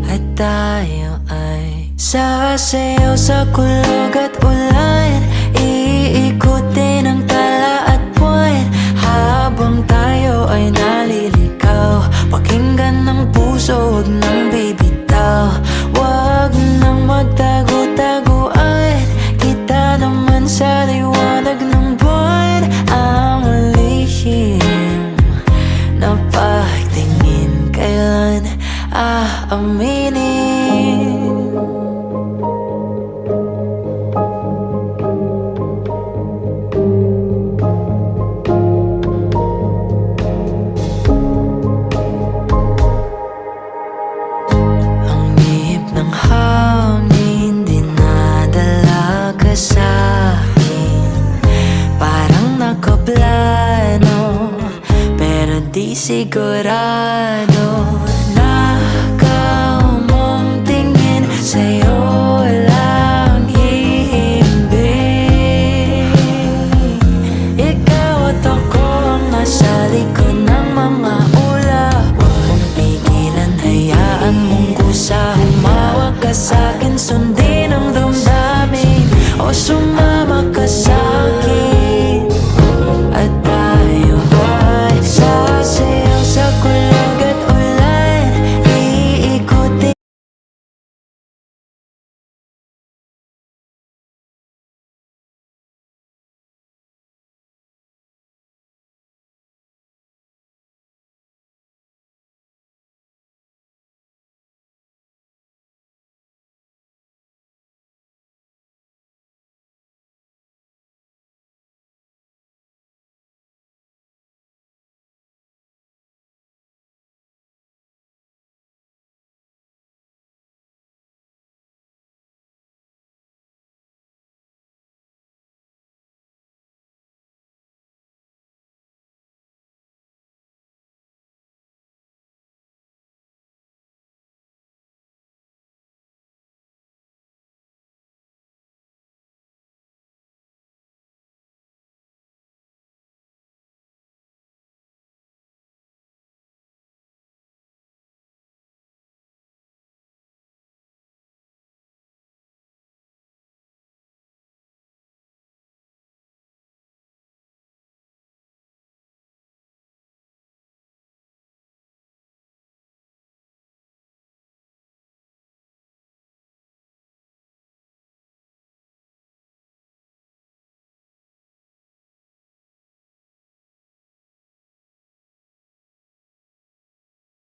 at tayo ay sasayaw sa kulog at ulan. Iikutin ang tala at buwan habang tayo ay naliligaw. Pakinggan ng puso, huwag nang bibitaw. Huwag nang magtago-taguan, kita naman sa liwanag ng buwan. Ang lihim na pagtingin, kailan aaminin? Ang ihip ng hangin dinadala ka sa'kin, parang nakaplano pero di sigurado.